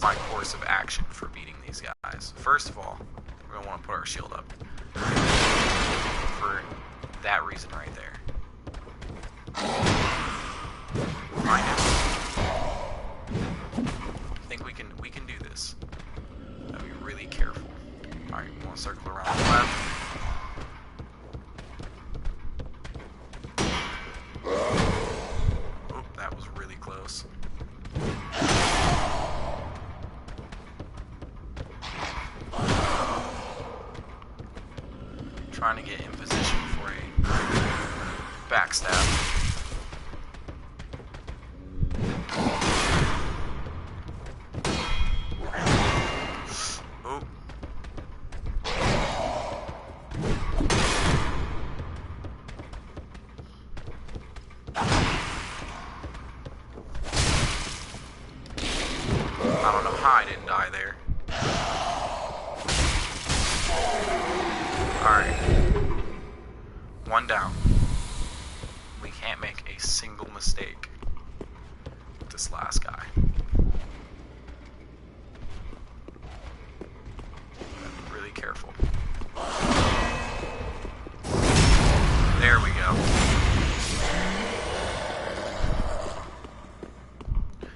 my course of action for beating these guys. First of all, we're going to want to put our shield up. For that reason right there. Find him. I think we can do this. Gotta be really careful. Alright, we want to circle around the left. Oh, that was really close. Trying to get in position for a backstab. I don't know how I didn't die there. Alright. One down. We can't make a single mistake with this last guy. Be really careful. There we go.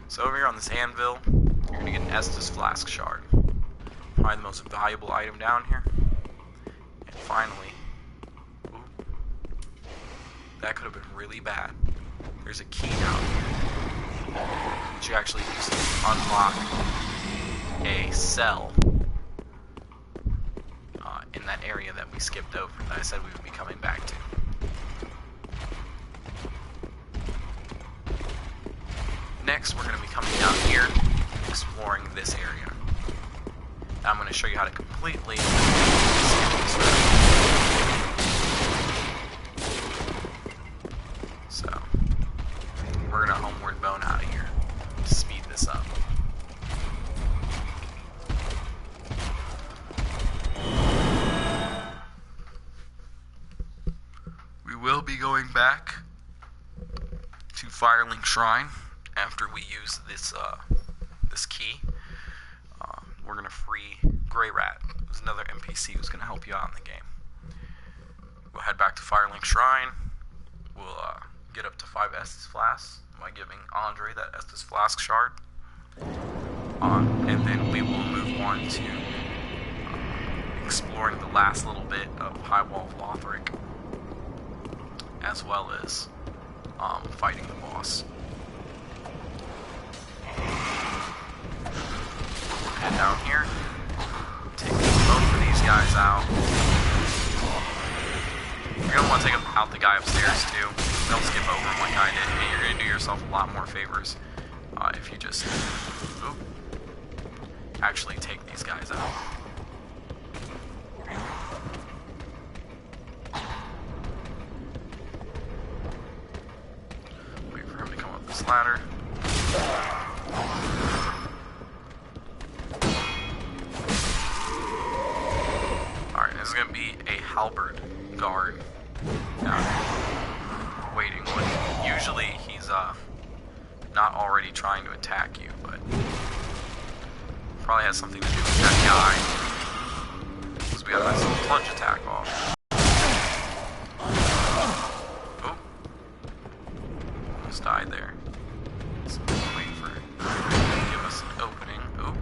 So over here on this anvil, you're going to get an Estus Flask Shard. Probably the most valuable item down here. And finally, ooh, that could have been really bad. There's a key down here that you actually use to unlock a cell in that area that we skipped over that I said we would be coming back to. Next, we're going to be coming down here, exploring this area. Now I'm going to show you how to completely skip this route. So, we're going to homeward bone out of here to speed this up. We will be going back to Firelink Shrine after we use this this key. We're gonna free Grey Rat. There's another NPC who's gonna help you out in the game. We'll head back to Firelink Shrine. We'll get up to 5 Estus Flasks by giving Andre that Estus Flask Shard. And then we will move on to exploring the last little bit of High Wall of Lothric, as well as fighting the boss. Head down here, take both of these guys out. You're going to want to take out the guy upstairs too. Don't skip over him like I did, and you're going to do yourself a lot more favors if you just actually take these guys out. Wait for him to come up this ladder. This is going to be a halberd guard down here, waiting. Usually he's not already trying to attack you, but probably has something to do with that guy, because we got a nice little plunge attack off. Oh, almost died there. Let's wait for him to give us an opening. Oh.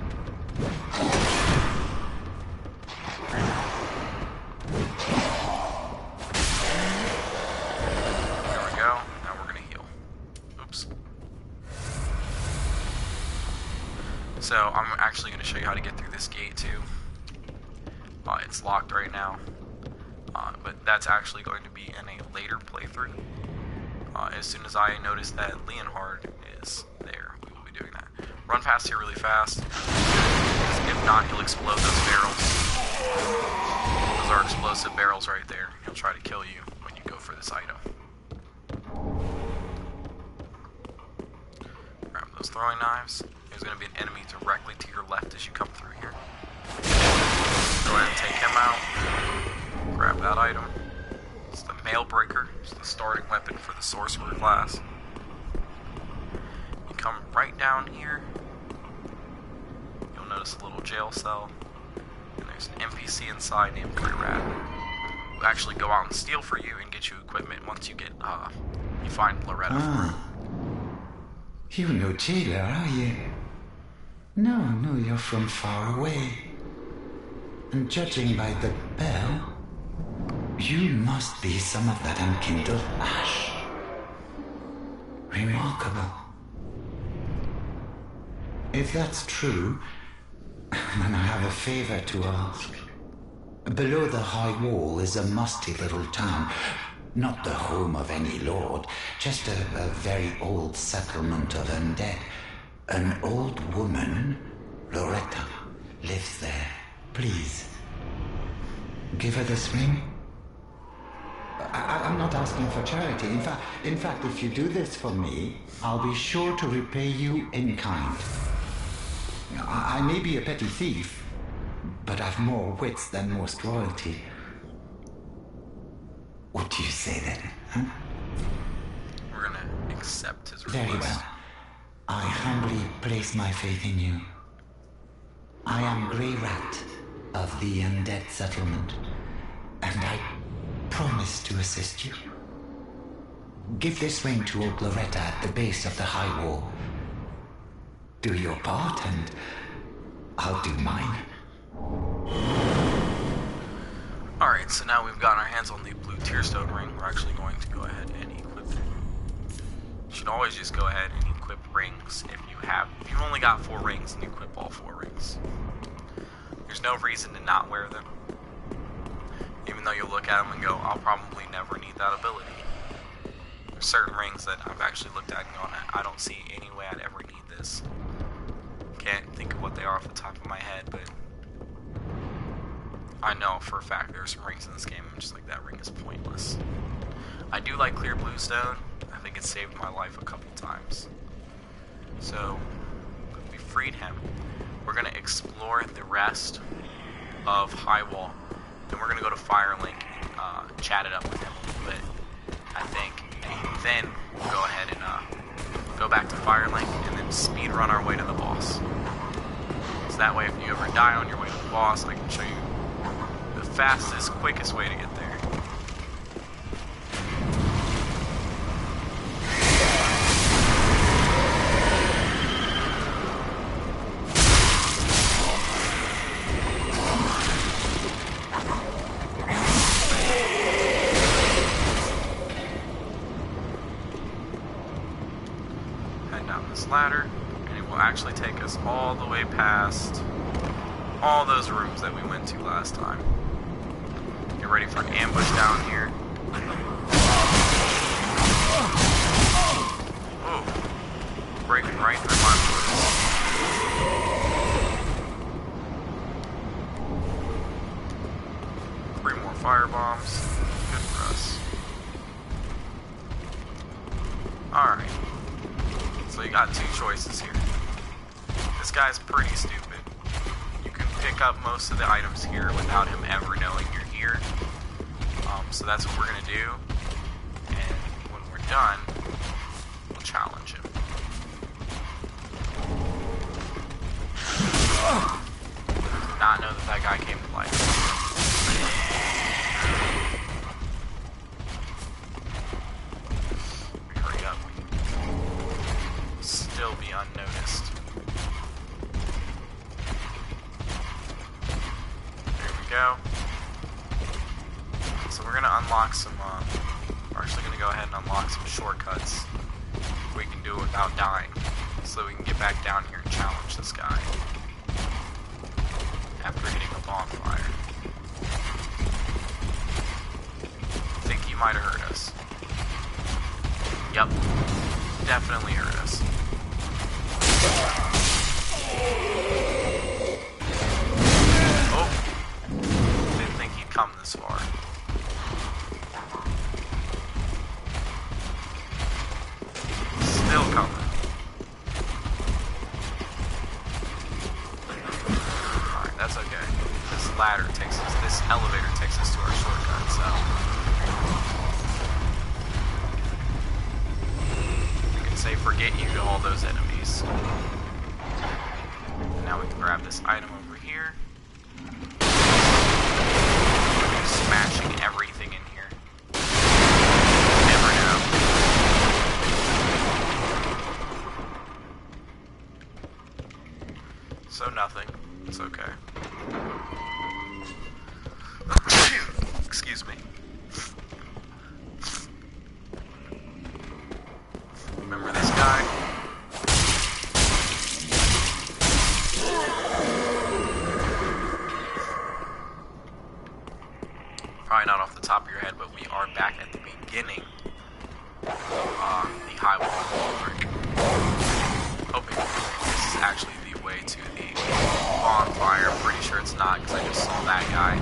So I'm actually going to show you how to get through this gate too. It's locked right now, but that's actually going to be in a later playthrough. As soon as I notice that Leonhard is there, we will be doing that. Run past here really fast. If not, he'll explode those barrels. Those are explosive barrels right there. He'll try to kill you when you go for this item. Grab those throwing knives. There's going to be an enemy directly to your left as you come through here. Go ahead and take him out. Grab that item. It's the Mail Breaker. It's the starting weapon for the Sorcerer class. You come right down here. notice a little jail cell, and there's an NPC inside named Grey Rat, who actually go out and steal for you and get you equipment once you get, you find Loretta for him. You're no jailer, are you? No, you're from far away. And judging by the bell, you must be some of that unkindled ash. Remarkable. If that's true, then I have a favor to ask. Below the high wall is a musty little town. Not the home of any lord, just a very old settlement of undead. An old woman, Loretta, lives there. Please, give her this ring. I'm not asking for charity. In fact, if you do this for me, I'll be sure to repay you in kind. I may be a petty thief, but I've more wits than most royalty. What do you say then, huh? We're gonna accept his request. Very well. I humbly place my faith in you. I am Grey Rat of the Undead Settlement, and I promise to assist you. Give this ring to old Loretta at the base of the high wall. Do your part, and I'll do mine. Alright, so now we've got our hands on the blue Tearstone ring. We're actually going to go ahead and equip it. You should always just go ahead and equip rings if you've only got 4 rings and equip all 4 rings. There's no reason to not wear them. Even though you'll look at them and go, I'll probably never need that ability. There's certain rings that I've actually looked at and gone, I don't see any way I'd ever need this. Can't think of what they are off the top of my head, but I know for a fact there are some rings in this game I'm just like, that ring is pointless. I do like clear blue stone. I think it saved my life a couple times. So, we freed him. We're going to explore the rest of Highwall. Then we're going to go to Firelink and chat it up with him a little bit, I think. And then we'll go ahead and go back to Firelink and then speed run our way to the boss. So that way if you ever die on your way to the boss, I can show you the fastest, quickest way to get there. Head down this ladder, and it will actually take us all the way past all those rooms that we went to last time. Get ready for an ambush down here. Oh, breaking right through my boots. Three more firebombs. Good for us. Alright. So you got 2 choices here. This guy's pretty stupid. Pick up most of the items here without him ever knowing you're here. So that's what we're going to do. And when we're done, we'll challenge him. Did not know that guy came to life. Hurry up. Still be unnoticed. Go. So we're gonna unlock some, we're actually gonna go ahead and unlock some shortcuts we can do it without dying, so that we can get back down here and challenge this guy after hitting a bonfire. I think he might have hurt us. Yep, definitely hurt us. Come this far. Still coming. Alright, that's okay. This ladder takes us, this elevator takes us to our shortcut, so you can say forget you to all those enemies. now we can grab this item over here. Smashing everything in here. Never know. So nothing. It's okay. Excuse me. Remember this guy? Probably not off the top of your head, but we are back at the beginning of the high wall brick. Hoping this is actually the way to the bonfire. I'm pretty sure it's not, because I just saw that guy.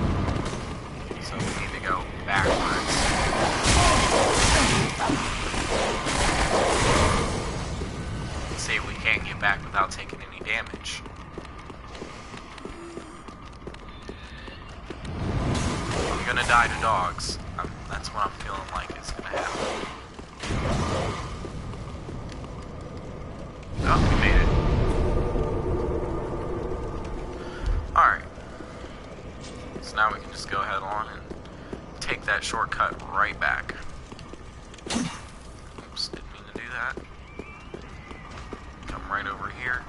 So we need to go backwards. See if we can't get back without taking any damage. I'm gonna die to dogs. That's what I'm feeling like is gonna happen. Oh, we made it. Alright. So now we can just go ahead on and take that shortcut right back. Oops, didn't mean to do that. Come right over here.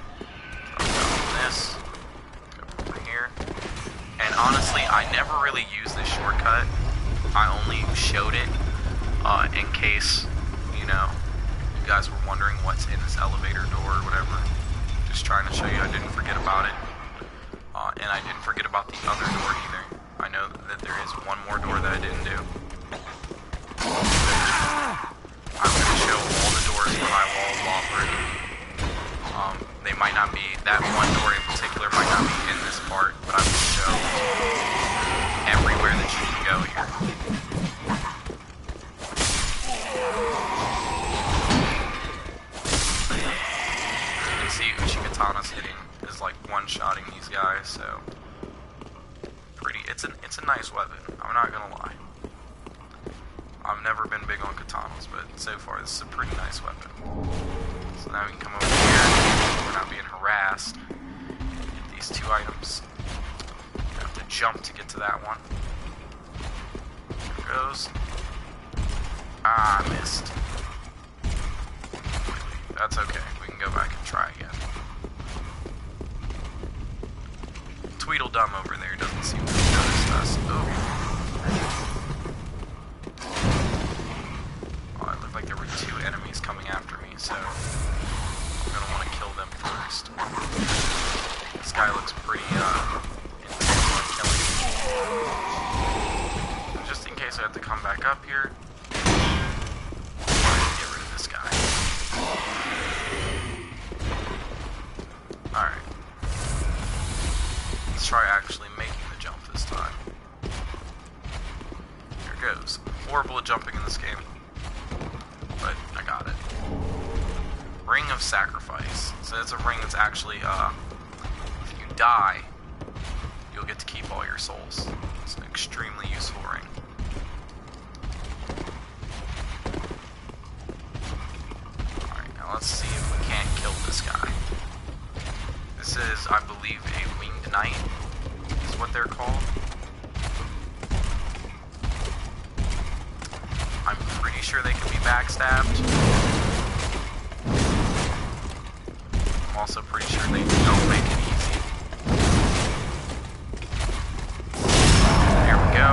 Drop down this. Go over here. And honestly, I never really used this shortcut. I only showed it in case, you know, you guys were wondering what's in this elevator door or whatever. Just trying to show you I didn't forget about it. And I didn't forget about the other door either. I know that there is one more door that I didn't do. I'm going to show all the doors in the high wall of Lothric. They might not be, that one door in particular might not be in this part, but I will show everywhere that you can go here. You can see Uchigatana's hitting is like one-shotting these guys, so it's a nice weapon, I'm not gonna lie. I've never been big on katanas, but so far this is a pretty nice weapon. So now we can come over here, we're not being harassed. Get these two items. You have to jump to get to that one. There it goes. Ah, I missed. That's okay, we can go back and try again. Tweedledum over there doesn't seem to have noticed us. Oh, it looked like there were two enemies coming after me, so I'm gonna want to kill them first. This guy looks pretty intense on killing me. Just in case I have to come back up here, get rid of this guy. Alright. Let's try actually making the jump this time. Here it goes. Horrible at jumping in this game, but I got it. Ring of Sacrifice. So it's a ring that's actually, if you die, you'll get to keep all your souls. It's an extremely useful ring. Alright, now let's see if we can't kill this guy. This is, I believe, a winged knight, is what they're called. I'm pretty sure they can be backstabbed. I'm also pretty sure they don't make it easy. There we go.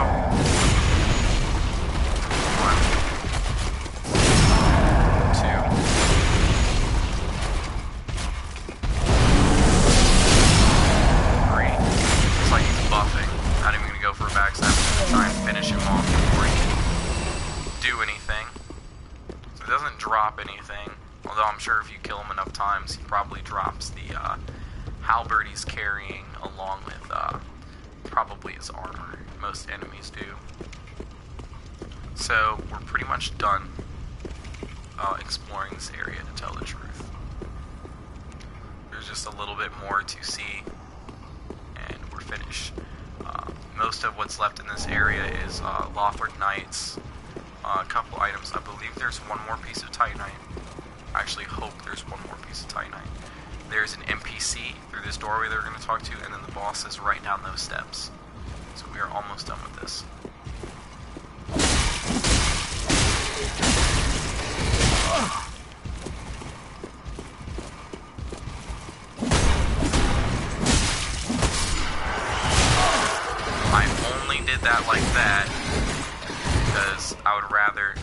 One. Two. Three. Looks like he's buffing. Not even gonna go for a backstab. I'm gonna try and finish him off before he can do anything. So it doesn't drop anything. Although I'm sure if you kill him enough times, he probably drops the halberd he's carrying along with probably his armor. Most enemies do. So we're pretty much done exploring this area, to tell the truth. There's just a little bit more to see, and we're finished. Most of what's left in this area is Lothric Knights, a couple items. I believe there's one more piece of Titanite. I actually hope there's one more piece of Titanite. there's an NPC through this doorway that we're going to talk to, and then the boss is right down those steps. So we are almost done with this. I only did that like that because I would rather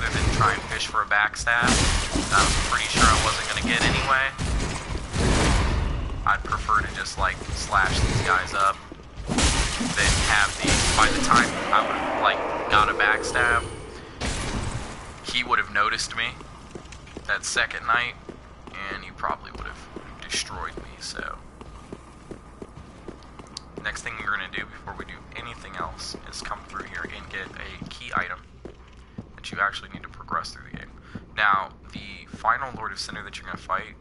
than try and fish for a backstab, I was pretty sure I wasn't going to get anyway. I'd prefer to just like slash these guys up than have by the time I would have like got a backstab, he would have noticed me that second night and he probably would have destroyed me. So next thing we're going to do before we do anything else is come through here and get a key item that you actually need to progress through the game. Now, the final Lord of Cinder that you're going to fight,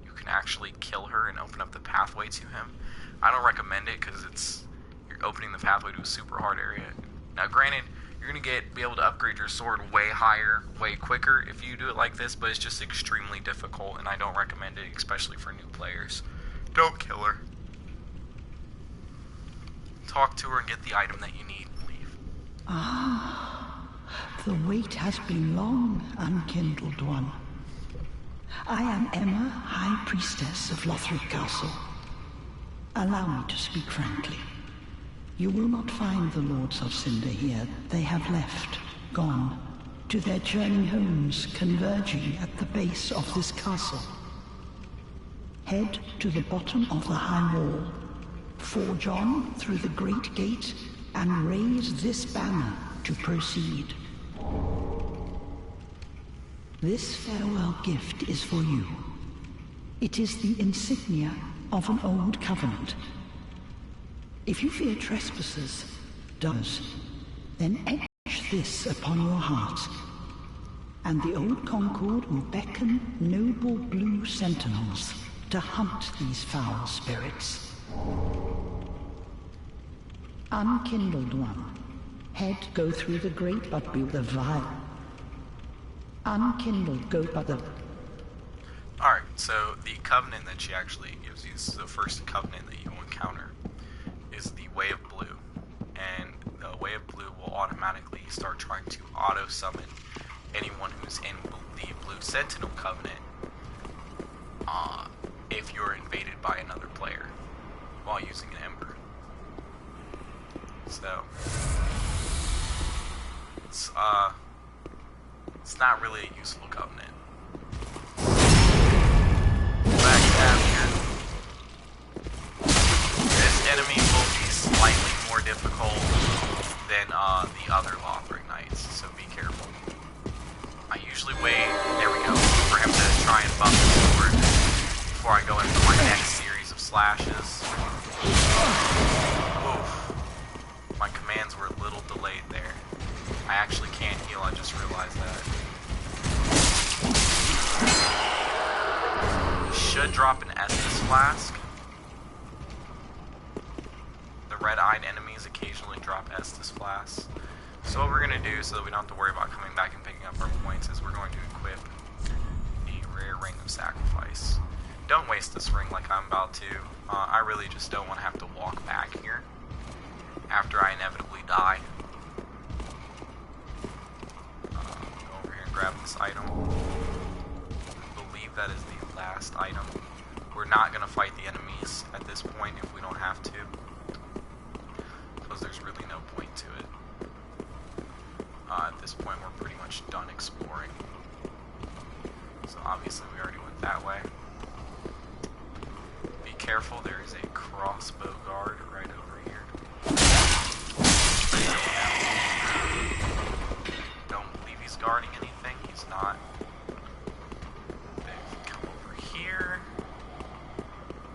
you can actually kill her and open up the pathway to him. I don't recommend it because you're opening the pathway to a super hard area. Now, granted, you're going to be able to upgrade your sword way higher, way quicker if you do it like this, but it's just extremely difficult, and I don't recommend it, especially for new players. Don't kill her. Talk to her and get the item that you need and leave. Ah, the wait has been long, unkindled one. I am Emma, High Priestess of Lothric Castle. Allow me to speak frankly. You will not find the Lords of Cinder here. They have left, gone, to their churning homes converging at the base of this castle. Head to the bottom of the high wall, forge on through the great gate, and raise this banner to proceed. This farewell gift is for you. It is the insignia of an old covenant. If you fear trespassers, then etch this upon your heart, and the old Concord will beckon noble blue sentinels to hunt these foul spirits. Unkindled one, head go through the great, but be the vile. Unkindled, go by the... Alright, so the covenant that she actually gives you, the first covenant that you will encounter, is the Way of Blue. And the Way of Blue will automatically start trying to auto-summon anyone who's in the Blue Sentinel Covenant if you're invaded by another player while using an Ember. So, it's not really a useful covenant. Backstab here. This enemy will be slightly more difficult than the other Lothric Knights, so be careful. I usually wait, there we go, for him to try and bump the sword before I go into my next series of slashes. Oof. My commands were a little delayed there. I actually can't heal, I just realized that. You should drop an Estus Flask. The red-eyed enemies occasionally drop Estus Flasks. So what we're going to do, so that we don't have to worry about coming back and picking up our points, is we're going to equip the Rare Ring of Sacrifice. Don't waste this ring like I'm about to. I really just don't want to have to walk back here after I inevitably die. Go over here and grab this item. I believe that is the last item. We're not going to fight the enemies at this point if we don't have to, because there's really no point to it. At this point we're pretty much done exploring. So obviously we already went that way. Be careful, there is a crossbow guard right over here. Don't believe he's guarding anything, he's not. Then come over here.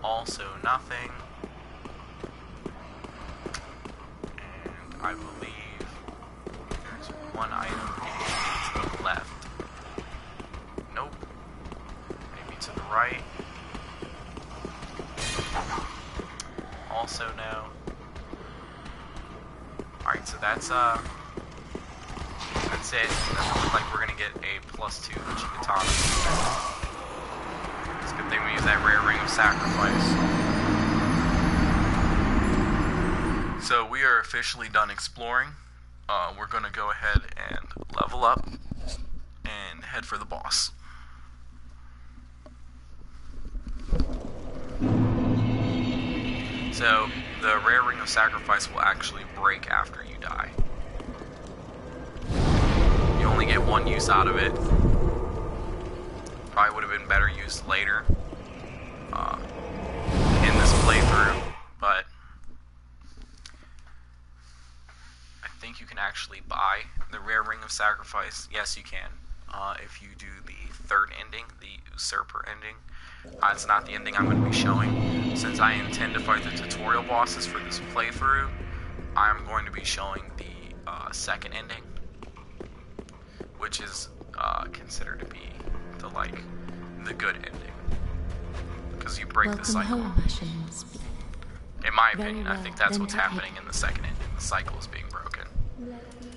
Also nothing. And I believe there's one item to the left. Nope. Maybe to the right. Also no. Alright, so that's it. Doesn't look like we're gonna get a +2 Chikatana. Let's Good thing we use that rare ring of sacrifice. So we are officially done exploring. We're going to go ahead and level up and head for the boss. So the rare ring of sacrifice will actually break after you die. You only get one use out of it. Probably would have been better used later in this playthrough, but I think you can actually buy the rare ring of sacrifice. Yes, you can. If you do the third ending, the usurper ending. It's not the ending I'm going to be showing. Since I intend to fight the tutorial bosses for this playthrough, I'm going to be showing the second ending, which is considered to be the good ending, because you break the cycle. In my opinion, I think that's what's happening in the second ending. The cycle is being broken.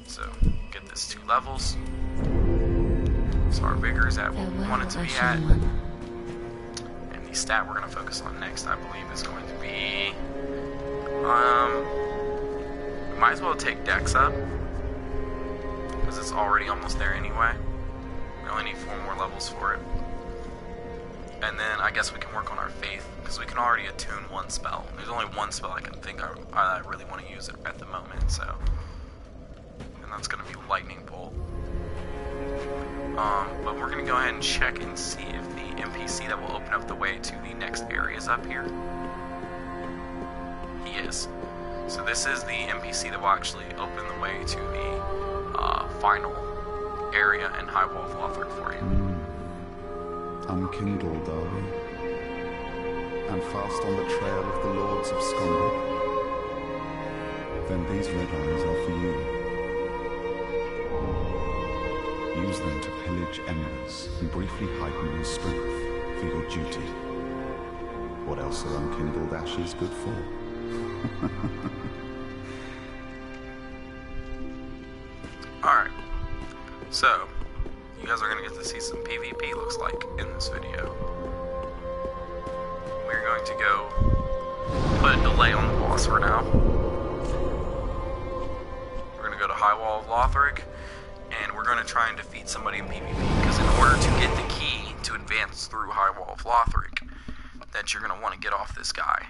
So, get this 2 levels. So our vigor is at what we want it to be at. And the stat we're going to focus on next, I believe, is going to be... we might as well take Dex up, because it's already almost there anyway. We only need 4 more levels for it. And then I guess we can work on our faith, because we can already attune 1 spell. There's only 1 spell I can think I really want to use it at the moment, so... And that's going to be Lightning Bolt. But we're going to go ahead and check and see if the NPC that will open up the way to the next area is up here. He is. So this is the NPC that will actually open the way to the final area in High Wall of Lothric for you. Unkindled, are we? And fast on the trail of the Lords of Skonrok? Then these red eyes are for you. Use them to pillage emeralds and briefly heighten your strength for your duty. What else are unkindled ashes good for? Alright, so you guys are going to get to see some PvP, looks like, in this video. We're going to go put a delay on the boss for now. We're going to go to High Wall of Lothric, and we're going to try and defeat somebody in PvP, because in order to get the key to advance through High Wall of Lothric, that you're going to want to get off this guy,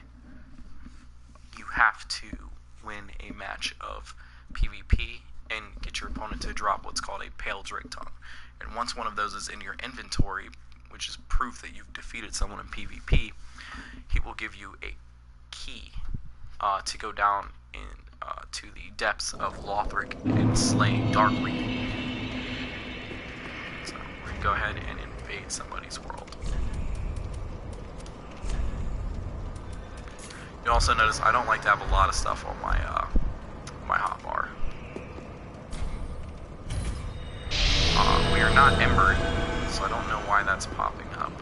you have to win a match of PvP and get your opponent to drop what's called a Pale Drake Tongue. And once one of those is in your inventory, which is proof that you've defeated someone in PvP, he will give you a key to go down in to the depths of Lothric and slay Darkreed. So we're going to go ahead and invade somebody's world. You also notice I don't like to have a lot of stuff on my my hotbar. We are not embered, so I don't know why that's popping up.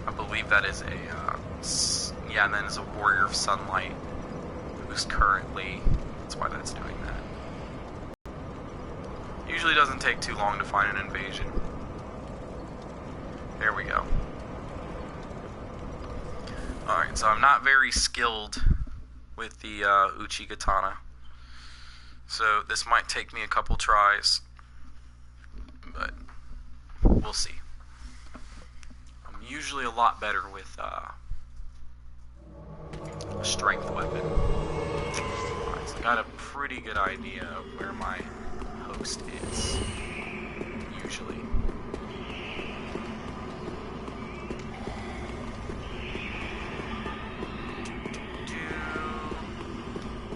I believe that is a, yeah, and then is a Warrior of Sunlight, who's currently, that's why that's doing that. Usually doesn't take too long to find an invasion. There we go. Alright, so I'm not very skilled with the Uchigatana. So this might take me a couple tries, but we'll see. I'm usually a lot better with a strength weapon. Alright, so I got a pretty good idea of where my host is, usually.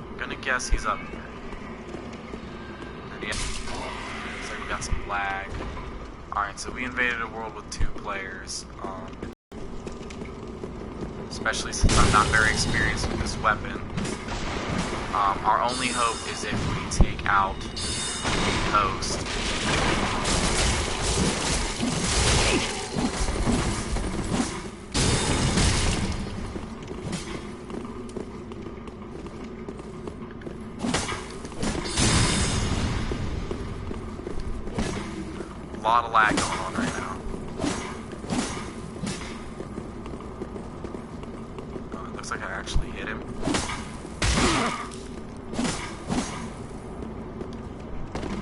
I'm gonna guess he's up here. Looks like we got some lag. Alright, so we invaded a world with 2 players. Especially since I'm not very experienced with this weapon. Our only hope is if we take out the host. A lot of lag going on right now. looks like I actually hit him. I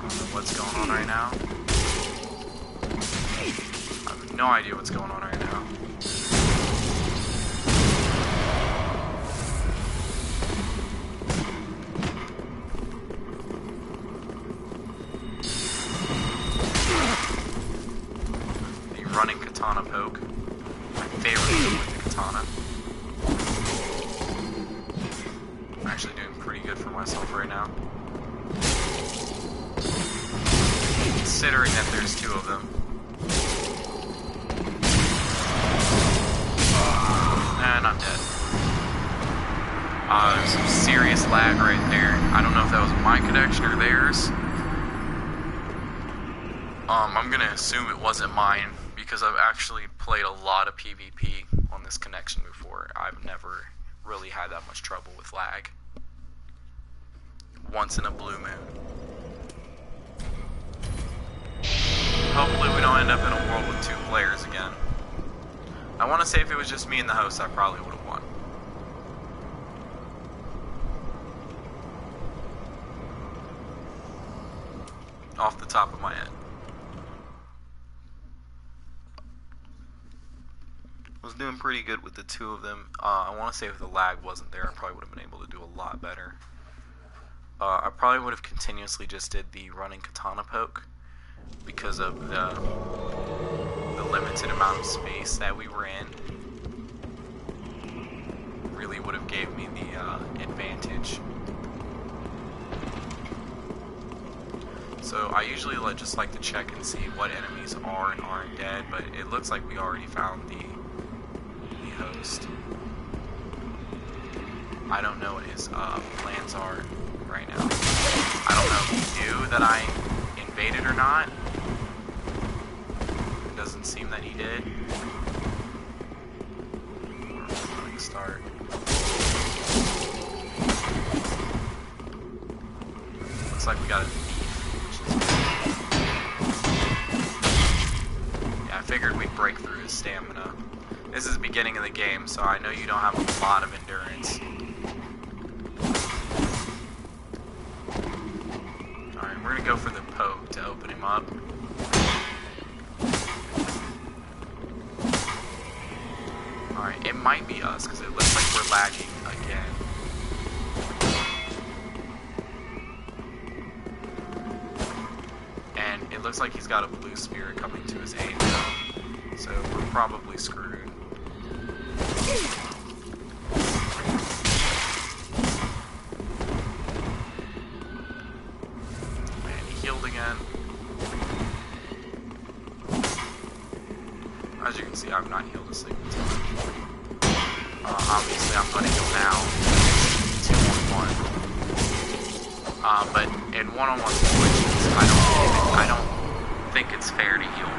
don't know what's going on right now. I have no idea what's going on right now. The running katana poke. My favorite move with the katana. I'm actually doing pretty good for myself right now. Considering that there's two of them. And I'm dead. There's some serious lag right there. I don't know if that was my connection or theirs. I'm gonna assume it wasn't mine because I've actually played a lot of PvP on this connection before. I've never really had that much trouble with lag. Once in a blue moon. Hopefully we don't end up in a world with 2 players again. I want to say if it was just me and the host, I probably would have won. Off the top of my head. I was doing pretty good with the 2 of them. I want to say if the lag wasn't there, I probably would have been able to do a lot better. I probably would have continuously just did the running katana poke because of the limited amount of space that we were in. Really would have gave me the advantage. So I usually just like to check and see what enemies are and aren't dead, but it looks like we already found the host. I don't know what his plans are right now. I don't know if he knew that I invaded or not. It doesn't seem that he did. Running start. Looks like we got a thief, which is good. Yeah, I figured we'd break through his stamina. This is the beginning of the game, so I know you don't have a lot of endurance. Alright, we're gonna go for the poke to open him up. Alright, it might be us, because it looks like we're lagging again. And it looks like he's got a blue spirit coming to his aid now. So we're probably screwed. And he healed again. As you can see, I've not healed a single time. Obviously, I'm going to heal now. 2-on-1. But in 1-on-1 situations, I don't think it's fair to heal.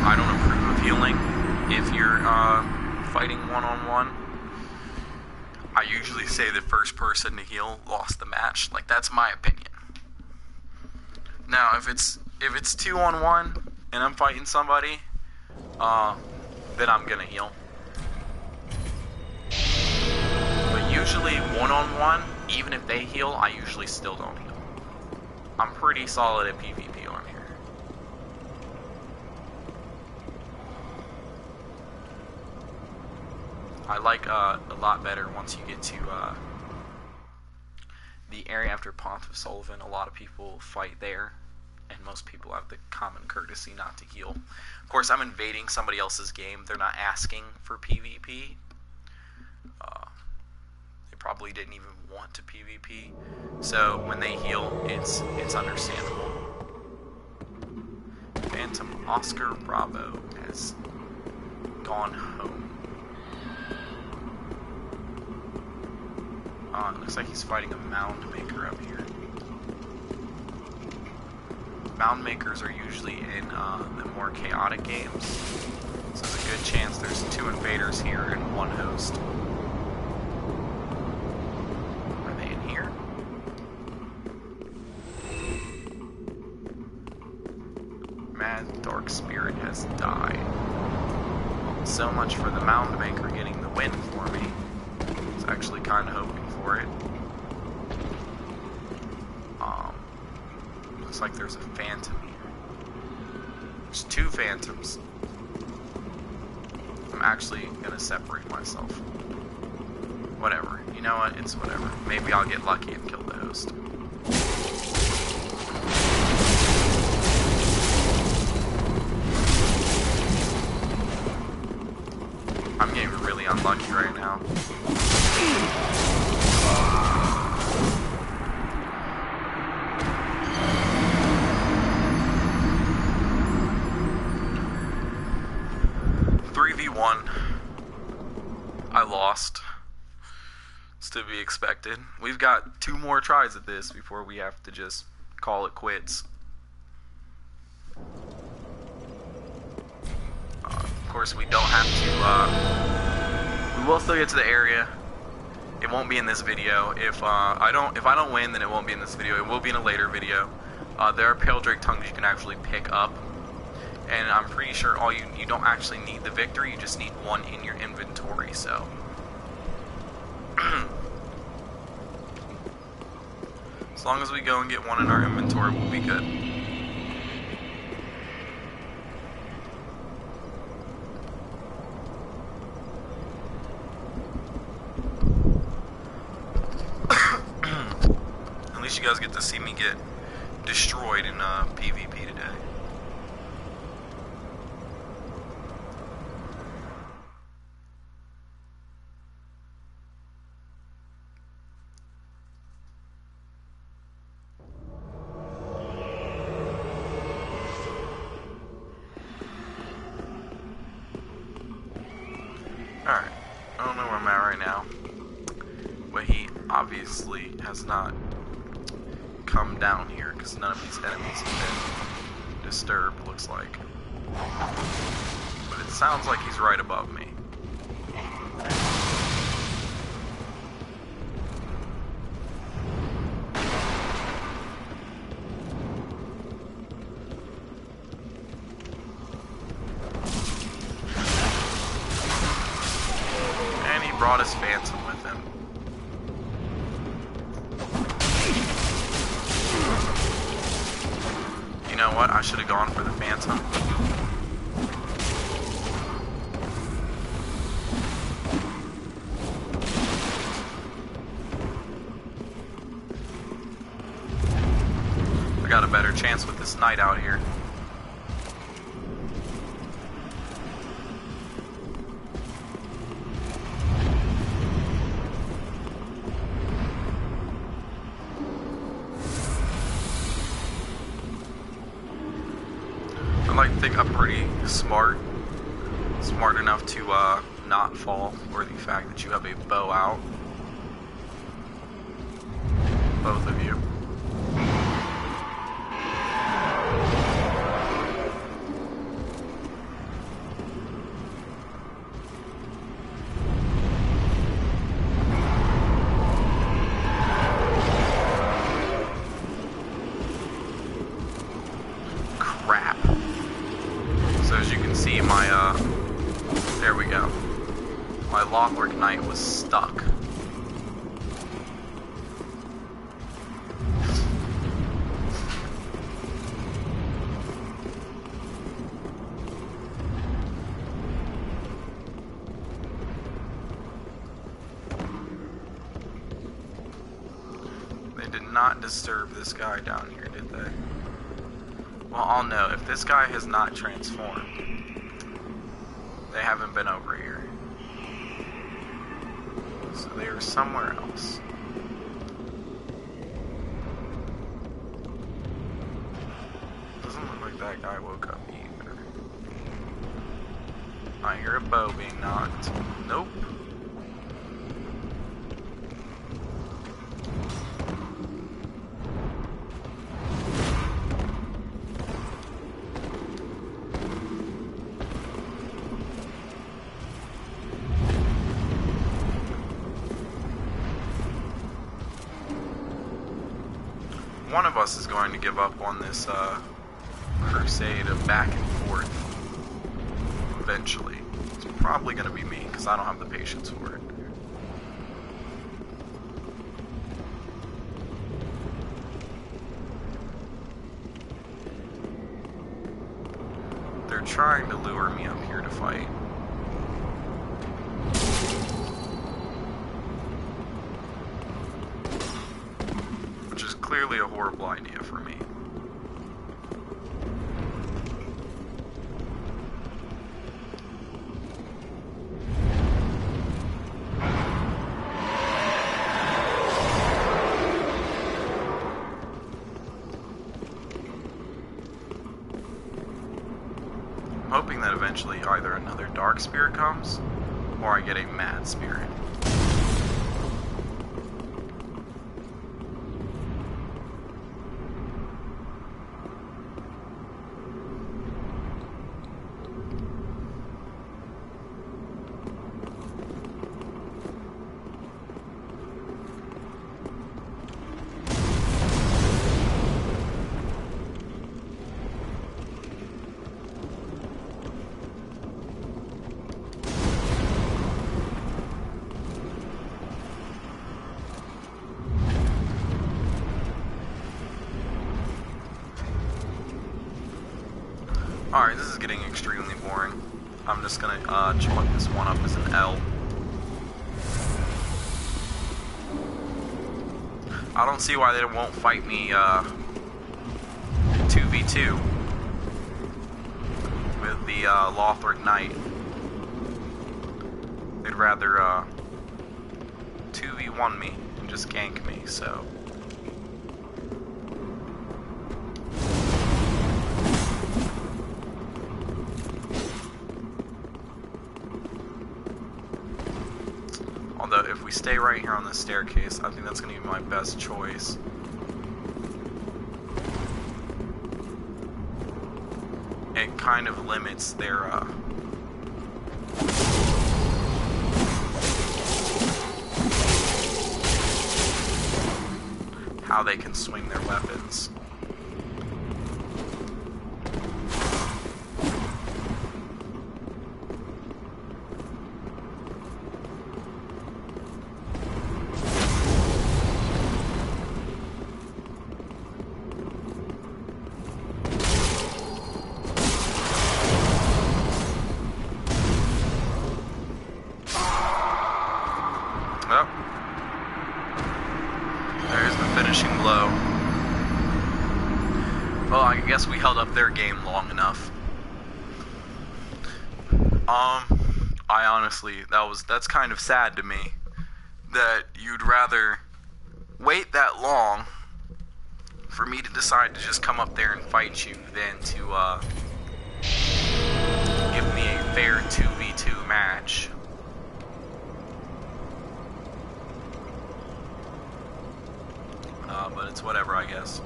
I don't approve of healing if you're fighting 1-on-1. I usually say the first person to heal lost the match. Like, that's my opinion. Now, if it's 2-on-1 and I'm fighting somebody, then I'm gonna heal. But usually 1-on-1, even if they heal, I usually still don't heal. I'm pretty solid at PvP on here. I like a lot better once you get to the area after Pontiff Sullivan. A lot of people fight there, and most people have the common courtesy not to heal. Of course, I'm invading somebody else's game. They're not asking for PvP. They probably didn't even want to PvP. So when they heal, it's understandable. Phantom Oscar Bravo has gone home. It looks like he's fighting a Mound Maker up here. Mound Makers are usually in the more chaotic games, so there's a good chance there's 2 invaders here and 1 host. Are they in here? Mad Dark Spirit has died. so much for the Mound Maker getting the win for me. I was actually kind of hoping for it. Looks like there's a phantom here. There's two phantoms. I'm actually gonna separate myself. Whatever. You know what? It's whatever. Maybe I'll get lucky and kill the host. I'm getting really unlucky right now. 3v1. I lost. It's to be expected. We've got 2 more tries at this before we have to just call it quits. Of course, we don't have to. We will still get to the area. It won't be in this video. If I don't win, then it won't be in this video. It will be in a later video. There are Pale Drake tongues you can actually pick up, and I'm pretty sure you don't actually need the victory. You just need one in your inventory. So. As long as we go and get one in our inventory, we'll be good. At least you guys get to see me get destroyed in PvP today. Alright, I don't know where I'm at right now, but he obviously has not come down here because none of these enemies have been disturbed, looks like. But it sounds like he's right above me. Brought his phantom with him. You know what? I should have gone for the phantom. I got a better chance with this knight out here. I think I'm pretty smart enough to not fall for the fact that you have a bow out. Both of you. Crap. So as you can see, my, there we go. My Lothric Knight was stuck. They did not disturb this guy down here, did they? Well, I'll know. If this guy has not transformed, they haven't been over here. So they are somewhere else. Doesn't look like that guy woke up either. I hear a bow being knocked. Nope. One of us is going to give up on this crusade of back and forth eventually. It's probably going to be me, because I don't have the patience for it. They're trying to lure me up here to fight. Which is clearly a horrible idea for me. Hoping that eventually either another dark spirit comes, or I get a mad spirit. Alright, this is getting extremely boring. I'm just gonna chalk this one up as an L. I don't see why they won't fight me 2v2 with the Lothric Knight. They'd rather 2v1 me and just gank me, so... Although, if we stay right here on the staircase, I think that's going to be my best choice. It kind of limits their, how they can swing their weapons. Well, there's the finishing blow. Well, I guess we held up their game long enough. I honestly, that's kind of sad to me that you'd rather wait that long for me to decide to just come up there and fight you than to give me a fair 2v2 match. But it's whatever, I guess.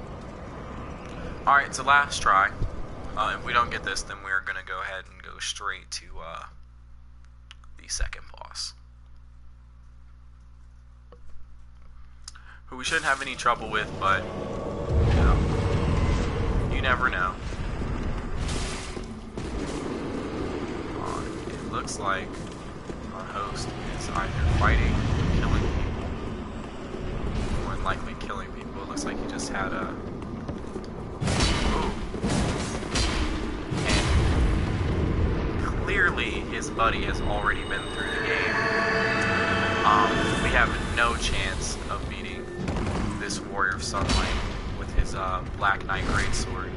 Alright, it's the last try. If we don't get this, then we're going to go ahead and go straight to the second boss. Who we shouldn't have any trouble with, but you know, you never know. It looks like our host is either fighting or killing people. More than likely killing people. It looks like he just had a... Ooh. And clearly his buddy has already been through the game. We have no chance of beating this Warrior of Sunlight with his Black Knight Greatsword.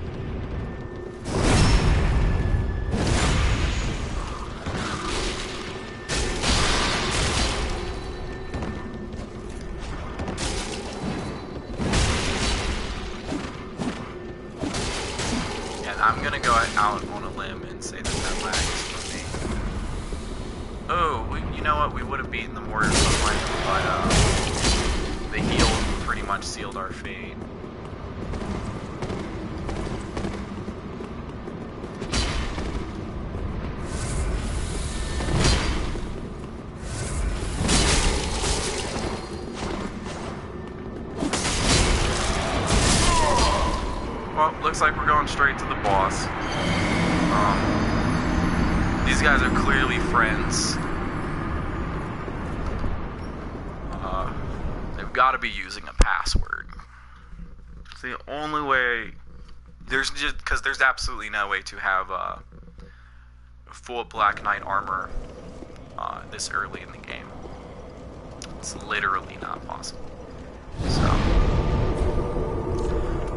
I'm gonna go out on a limb and say that lag is from me. Oh, you know what? We would have beaten the Warrior of Sunlight, but the heal pretty much sealed our fate. Well, looks like we're going straight to the boss. These These guys are clearly friends. They've got to be using a password. It's the only way. There's absolutely no way to have full Black Knight armor this early in the game. It's literally not possible. So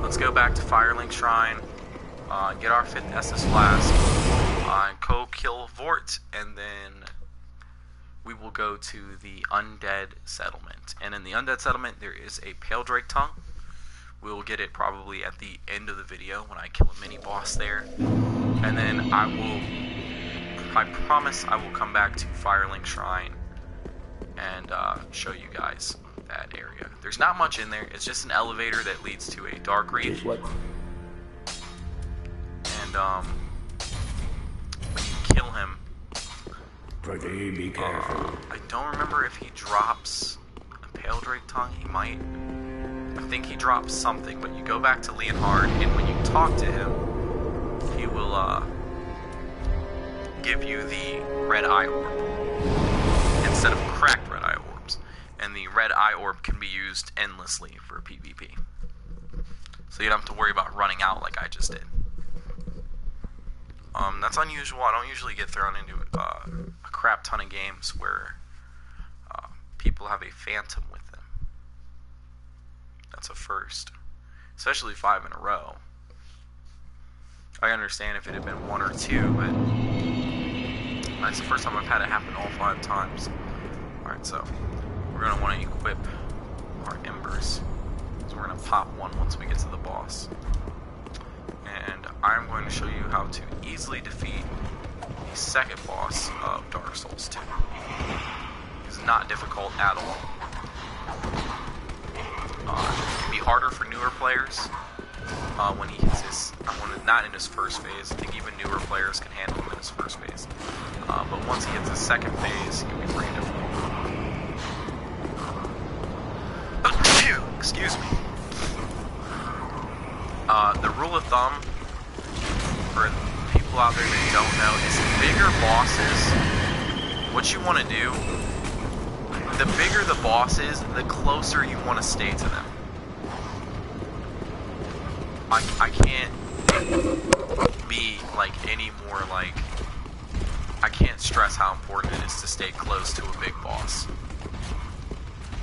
let's go back to Firelink Shrine, get our 5th Estus Flask, go kill Vort, and then we will go to the Undead Settlement. And in the Undead Settlement, there is a Pale Drake Tongue. We will get it probably at the end of the video when I kill a mini boss there. And then I promise I will come back to Firelink Shrine and show you guys that area. There's not much in there. It's just an elevator that leads to a Dark Reef. And when you kill him, be careful. I don't remember if he drops a Pale Drake Tongue. He might. I think he drops something, but you go back to Leonhard, and when you talk to him, he will give you the Red Eye Orb instead of cracked Red Eye Orbs. And the Red Eye Orb can be used endlessly for PvP. So you don't have to worry about running out like I just did. That's unusual. I don't usually get thrown into a crap ton of games where people have a phantom with them. That's a first. Especially 5 in a row. I understand if it had been 1 or 2, but that's the first time I've had it happen all 5 times. Alright, so we're going to want to equip our embers. So we're going to pop one once we get to the boss. And I'm going to show you how to easily defeat the second boss of Dark Souls 2. It's not difficult at all. It can be harder for newer players when he hits his, not in his first phase. I think even newer players can handle him in his first phase. But once he hits his second phase, he can be pretty difficult. Excuse me. The rule of thumb for people out there that don't know is bigger bosses, what you want to do, the bigger the boss is, the closer you want to stay to them. I can't be like any more like, I can't stress how important it is to stay close to a big boss.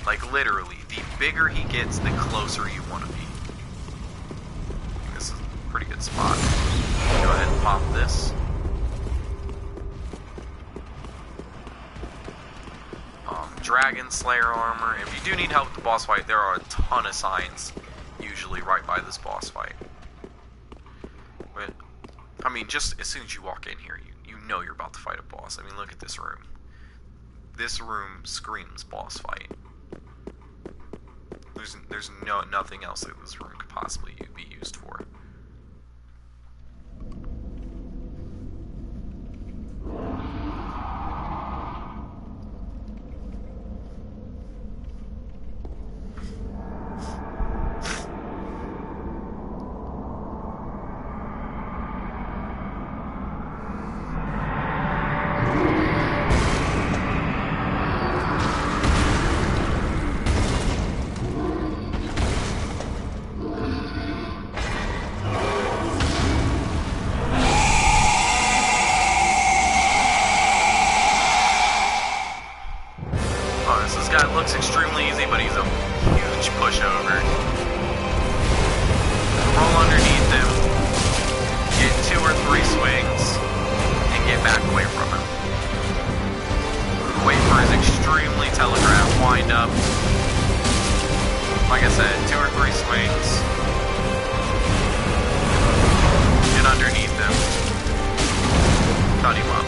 Like literally, the bigger he gets, the closer you want to be. This is a pretty good spot. Go ahead and pop this. Dragon Slayer armor. If you do need help with the boss fight, there are a ton of signs usually right by this boss fight. But, I mean, just as soon as you walk in here, you know you're about to fight a boss. I mean, look at this room. This room screams boss fight. There's nothing else that this room could possibly be used for. Looks extremely easy, but he's a huge pushover. Roll underneath him, get 2 or 3 swings, and get back away from him. Wait for his extremely telegraphed wind up. Like I said, 2 or 3 swings. Get underneath him. Cut him up.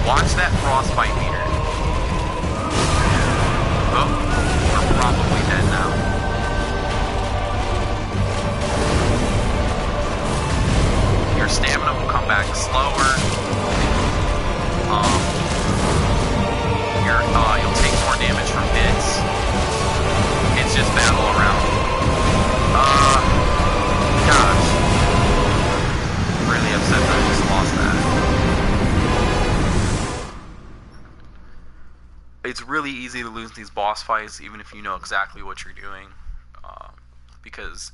Watch that frostbite meter. Oh, we're probably dead now. Your stamina will come back slower. You'll take more damage from hits. It's just battle around. Gosh. Really upset that I just lost that. It's really easy to lose these boss fights, even if you know exactly what you're doing. Because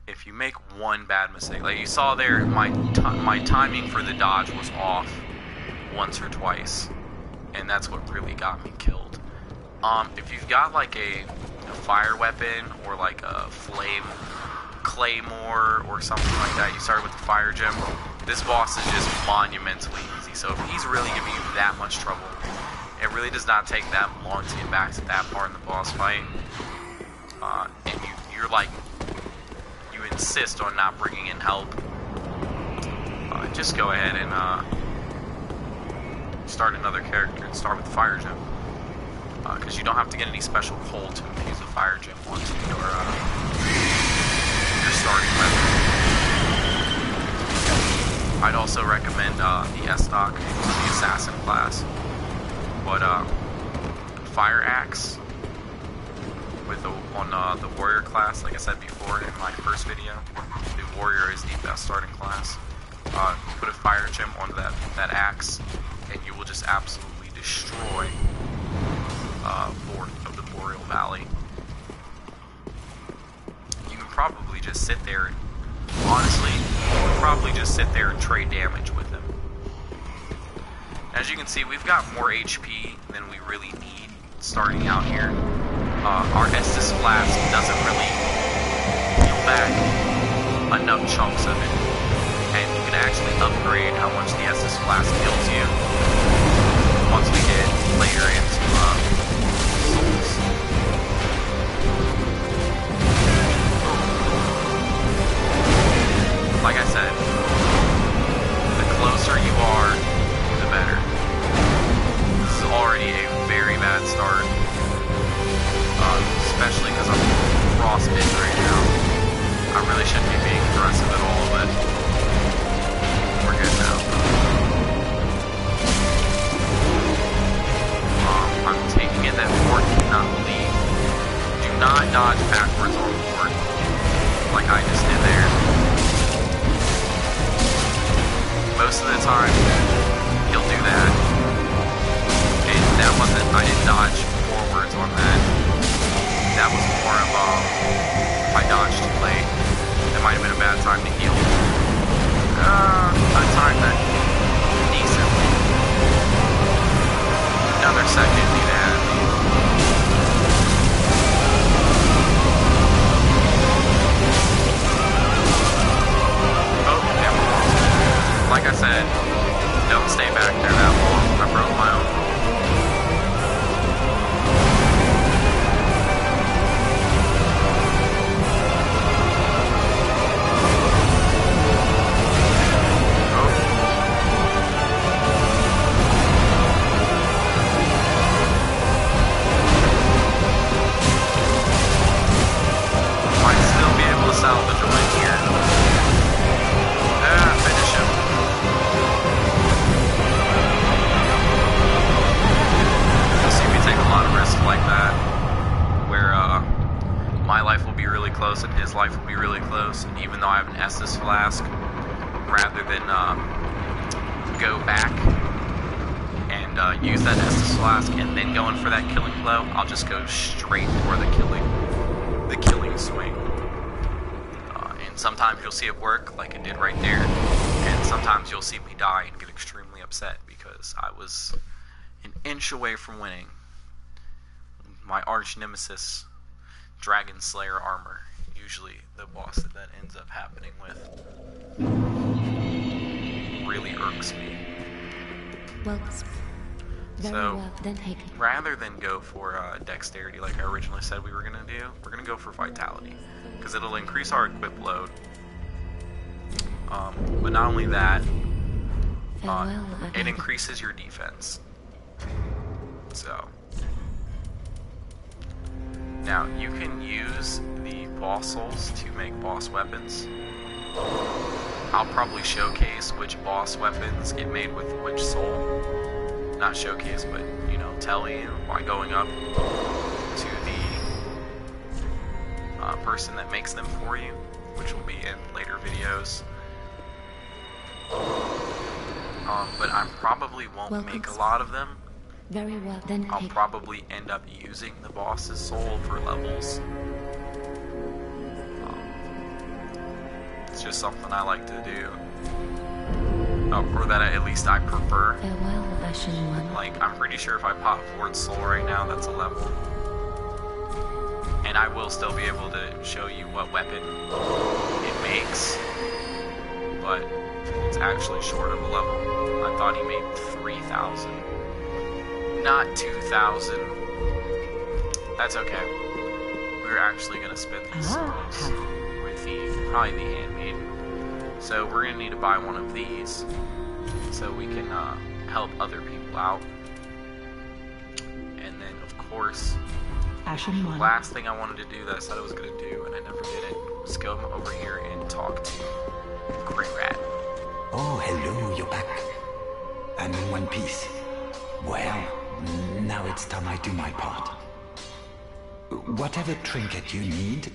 if you make one bad mistake, like you saw there, my timing for the dodge was off once or twice, and that's what really got me killed. If you've got like a fire weapon or like a flame claymore or something like that, you start with the fire gem, this boss is just monumentally easy. So if he's really giving you that much trouble, it really does not take that long to get back to that part in the boss fight. And you're like, you insist on not bringing in help. Just go ahead and start another character and start with the fire gem. Because you don't have to get any special cold to use the fire gem onto your starting weapon. I'd also recommend the S-Stock, the Assassin class. But Fire Axe on the Warrior class, like I said before in my first video, the Warrior is the best starting class. Put a fire gem on that axe, and you will just absolutely destroy Fort of the Boreal Valley. You can probably just sit there and, honestly, you can probably just sit there and trade damage with him. As you can see, we've got more HP than we really need starting out here. Our Estus Flask doesn't really heal back enough chunks of it. And you can actually upgrade how much the Estus Flask kills you once we get later into Souls. Like I said, the closer you are, the better. This is already a very bad start. Especially because I'm frostbitten right now. I really shouldn't be being aggressive at all, but we're good now. I'm taking it that Fort cannot leave. Do not dodge backwards on Fort, like I just did there. Most of the time, he'll do that. And that wasn't, I didn't dodge forwards on that. That was more of if I dodged too late. That might have been a bad time to heal. I timed that decently. Another second, do that. Oh, yeah. Like I said, don't stay back there that long. I broke my own. Salvage a win here. Finish him. You'll see me take a lot of risks like that, where my life will be really close and his life will be really close, and even though I have an Estus Flask, rather than go back and use that Estus Flask and then go in for that killing blow, I'll just go straight for the killing swing. Sometimes you'll see it work, like it did right there, and sometimes you'll see me die and get extremely upset because I was an inch away from winning. My arch nemesis, Dragon Slayer armor, usually the boss that ends up happening with, really irks me. Well, very So, well, then take it. rather than go for dexterity like I originally said we were going to do, we're going to go for vitality. Because it'll increase our equip load. But not only that, Farewell, it Abed. increases your defense. So now you can use the boss souls to make boss weapons. I'll probably showcase which boss weapons get made with which soul. Not showcase, but, you know, tell you by going up to the person that makes them for you, which will be in later videos. But I probably won't make a lot of them. Very well, then I'll take probably end up using the boss's soul for levels. It's just something I like to do. Or that at least I prefer. farewell, Ashen One. Like, I'm pretty sure if I pop Ford's soul right now, that's a level. And I will still be able to show you what weapon it makes. But it's actually short of a level. I thought he made 3,000. Not 2,000. That's okay. We're actually going to spend these souls with probably the handmaid. So we're going to need to buy one of these so we can help other people out. And then, of course, Ashen the One. last thing I wanted to do that I said I was going to do and I never did it was go over here and talk to Grey Rat. Oh, hello, you're back. I'm in one piece. Well, now it's time I do my part. Whatever trinket you need,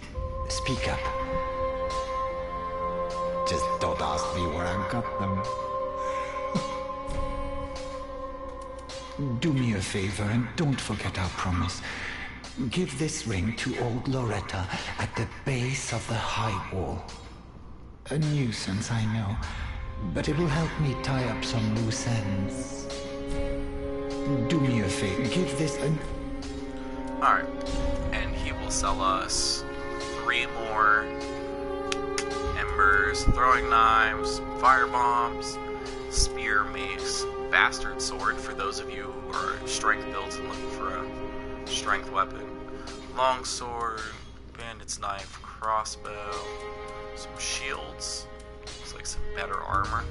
speak up. Just don't ask me where I got them. Do me a favor and don't forget our promise. Give this ring to old Loretta at the base of the high wall. A nuisance, I know, but it will help me tie up some loose ends. Do me a favor, give this a... Alright, and he will sell us 3 more embers, throwing knives, fire bombs, spear, mace, bastard sword for those of you who are strength builds and looking for a strength weapon, long sword, bandit's knife, crossbow, some shields, looks like some better armor.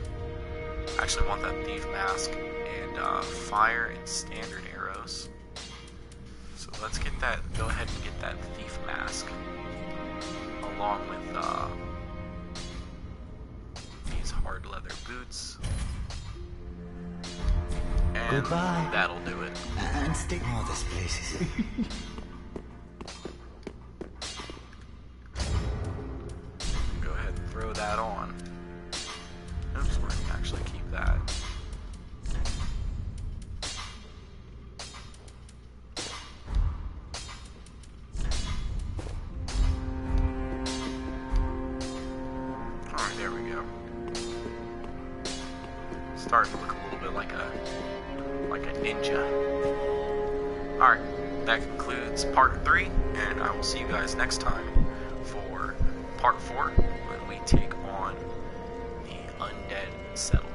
I actually want that thief mask, and fire and standard arrows. So let's get that, go ahead and get that thief mask, along with these hard leather boots. And Goodbye. that'll do it. And stay... Oh, this place is... Go ahead and throw that on. Oops, we're gonna actually keep that. Alright, there we go. Starting to look a little bit like a ninja. Alright, that concludes part 3, and I will see you guys next time for part 4 when we take on the Undead Settlement.